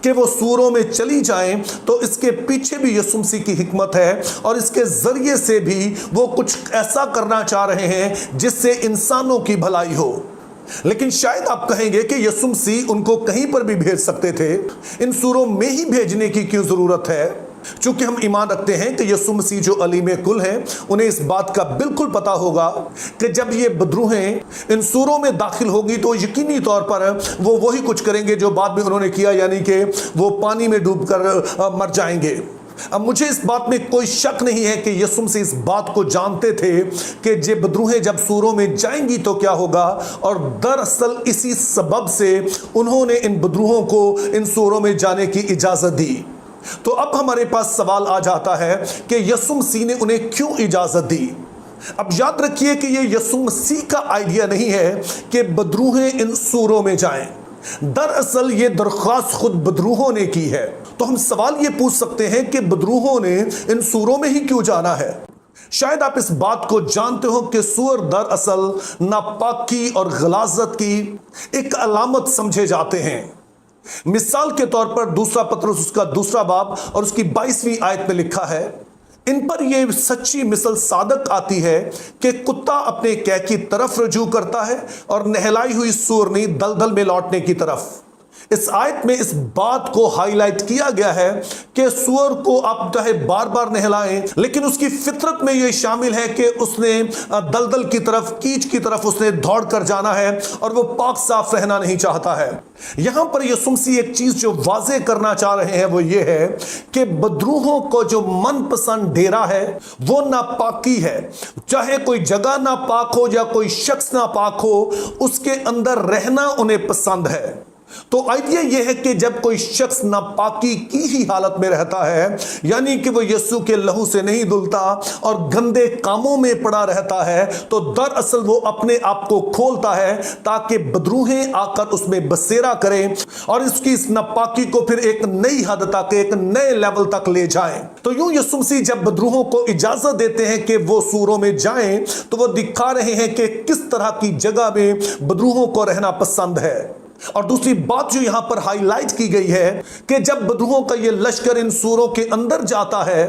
کہ وہ سوروں میں چلی جائیں تو اس کے پیچھے بھی یسوع مسیح کی حکمت ہے اور اس کے ذریعے سے بھی وہ کچھ ایسا کرنا چاہ رہے ہیں جس سے انسانوں کی بھلائی ہو۔ لیکن شاید آپ کہیں گے کہ یسوع مسیح ان کو کہیں پر بھی بھیج سکتے تھے، ان سوروں میں ہی بھیجنے کی کیوں ضرورت ہے؟ چونکہ ہم ایمان رکھتے ہیں کہ یسوع مسیح جو علیم کل ہیں، انہیں اس بات کا بالکل پتا ہوگا کہ جب یہ بدروہیں ان سوروں میں داخل ہوگی تو یقینی طور پر وہ وہی کچھ کریں گے جو بعد میں انہوں نے کیا، یعنی کہ وہ پانی میں ڈوب کر مر جائیں گے۔ اب مجھے اس بات میں کوئی شک نہیں ہے کہ یسوع مسیح اس بات کو جانتے تھے کہ یہ بدروہیں جب سوروں میں جائیں گی تو کیا ہوگا، اور دراصل اسی سبب سے انہوں نے ان بدروہوں کو ان سوروں میں جانے کی اجازت دی۔ تو اب ہمارے پاس سوال آ جاتا ہے کہ یسوع مسیح نے انہیں کیوں اجازت دی؟ اب یاد رکھیے کہ یہ یسوع مسیح کا آئیڈیا نہیں ہے کہ بدروہیں ان سوروں میں جائیں، دراصل یہ درخواست خود بدروہوں نے کی ہے۔ تو ہم سوال یہ پوچھ سکتے ہیں کہ بدروہوں نے ان سوروں میں ہی کیوں جانا ہے؟ شاید آپ اس بات کو جانتے ہو کہ سور دراصل ناپاکی اور غلاظت کی ایک علامت سمجھے جاتے ہیں۔ مثال کے طور پر دوسرا پطرس اس کا 2 باب اور اس کی 22ویں آیت میں لکھا ہے، ان پر یہ سچی مثل صادق آتی ہے کہ کتا اپنے قے کی طرف رجوع کرتا ہے اور نہلائی ہوئی سورنی دلدل میں لوٹنے کی طرف۔ اس آیت میں اس بات کو ہائی لائٹ کیا گیا ہے کہ سور کو آپ چاہے بار بار نہلائیں، لیکن اس کی فطرت میں یہ شامل ہے کہ اس نے دلدل کی طرف، کیچ کی طرف اس نے دوڑ کر جانا ہے اور وہ پاک صاف رہنا نہیں چاہتا ہے۔ یہاں پر یسوع مسیح ایک چیز جو واضح کرنا چاہ رہے ہیں وہ یہ ہے کہ بدروہوں کو جو من پسند ڈیرا ہے وہ ناپاکی ہے، چاہے کوئی جگہ ناپاک ہو یا کوئی شخص ناپاک ہو، اس کے اندر رہنا انہیں پسند ہے۔ تو آئیڈیا یہ ہے کہ جب کوئی شخص ناپاکی کی ہی حالت میں رہتا ہے، یعنی کہ وہ یسوع کے لہو سے نہیں دھلتا اور گندے کاموں میں پڑا رہتا ہے، تو دراصل وہ اپنے آپ کو کھولتا ہے تاکہ بدروہیں آ کر اس میں بسیرا کریں اور اس کی اس ناپاکی کو پھر ایک نئی حد تک، ایک نئے لیول تک لے جائیں۔ تو یوں یسوع مسیح جب بدروہوں کو اجازت دیتے ہیں کہ وہ سوروں میں جائیں تو وہ دکھا رہے ہیں کہ کس طرح کی جگہ میں بدروہوں کو رہنا پسند ہے۔ اور دوسری بات جو یہاں پر ہائی لائٹ کی گئی ہے کہ جب بدروہوں کا یہ لشکر ان سوروں کے اندر جاتا ہے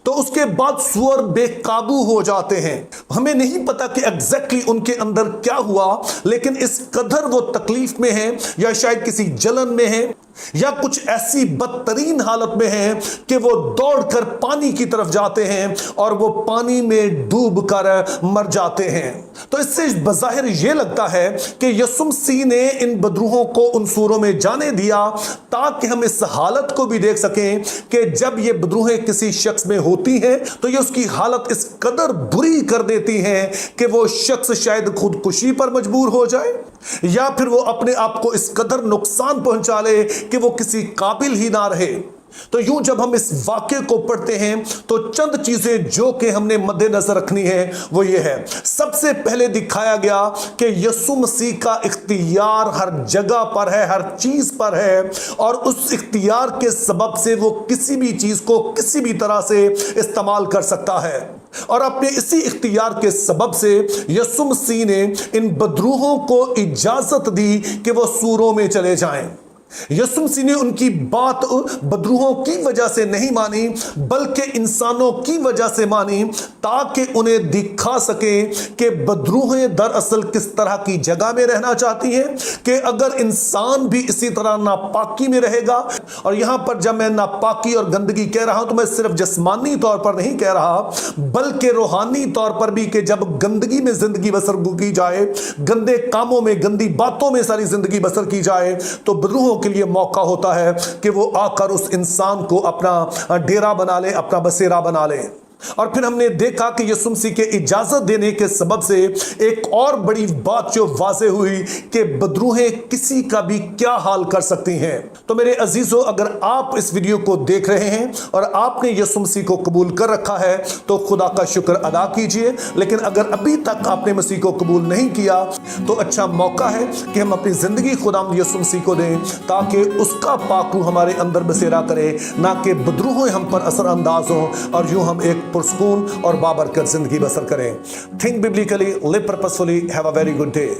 تو اس کے بعد سور بے قابو ہو جاتے ہیں۔ ہمیں نہیں پتا کہ ایگزیکٹلی ان کے اندر کیا ہوا، لیکن اس قدر وہ تکلیف میں ہیں یا شاید کسی جلن میں ہیں یا کچھ ایسی بدترین حالت میں ہیں کہ وہ دوڑ کر پانی کی طرف جاتے ہیں اور وہ پانی میں ڈوب کر مر جاتے ہیں۔ تو اس سے بظاہر یہ لگتا ہے کہ یسوع مسیح نے ان بدروہوں کو ان سوروں میں جانے دیا تاکہ ہم اس حالت کو بھی دیکھ سکیں کہ جب یہ بدروہیں کسی شخص میں ہوتی ہیں تو یہ اس کی حالت اس قدر بری کر دیتی ہیں کہ وہ شخص شاید خودکشی پر مجبور ہو جائے یا پھر وہ اپنے آپ کو اس قدر نقصان پہنچا لے کہ وہ کسی قابل ہی نہ رہے۔ تو یوں جب ہم اس واقعے کو پڑھتے ہیں تو چند چیزیں جو کہ ہم نے مد نظر رکھنی ہے وہ یہ ہے، سب سے پہلے دکھایا گیا کہ یسوع مسیح کا اختیار ہر جگہ پر ہے، ہر چیز پر ہے، اور اس اختیار کے سبب سے وہ کسی بھی چیز کو کسی بھی طرح سے استعمال کر سکتا ہے۔ اور اپنے اسی اختیار کے سبب سے یسوع مسیح نے ان بدروہوں کو اجازت دی کہ وہ سوروں میں چلے جائیں۔ یسوع مسیح نے ان کی بات بدروہوں کی وجہ سے نہیں مانی بلکہ انسانوں کی وجہ سے مانی تاکہ انہیں دکھا سکیں کہ بدروہیں دراصل کس طرح کی جگہ میں رہنا چاہتی ہیں، کہ اگر انسان بھی اسی طرح ناپاکی میں رہے گا، اور یہاں پر جب میں ناپاکی اور گندگی کہہ رہا ہوں تو میں صرف جسمانی طور پر نہیں کہہ رہا بلکہ روحانی طور پر بھی، کہ جب گندگی میں زندگی بسر کی جائے، گندے کاموں میں، گندی باتوں میں ساری زندگی بسر کی جائے، تو بدروہوں کے لیے موقع ہوتا ہے کہ وہ آ کر اس انسان کو اپنا ڈیرا بنا لے، اپنا بسیرا بنا لے۔ اور پھر ہم نے دیکھا کہ یسوع مسیح کے اجازت دینے کے سبب سے ایک اور بڑی بات جو واضح ہوئی کہ بدروہیں کسی کا بھی کیا حال کر سکتی ہیں۔ تو میرے عزیزو، اگر آپ اس ویڈیو کو دیکھ رہے ہیں اور آپ نے یسوع مسیح کو قبول کر رکھا ہے تو خدا کا شکر ادا کیجئے، لیکن اگر ابھی تک آپ نے مسیح کو قبول نہیں کیا تو اچھا موقع ہے کہ ہم اپنی زندگی خدا یسوع مسیح کو دیں تاکہ اس کا پاک روح ہمارے اندر بسیرا کرے، نہ کہ بدروہیں ہم پر اثر انداز ہوں اور یوں ہم ایک پرسکون اور بابرکت زندگی بسر کریں۔ Think biblically, live purposefully, have a very good day.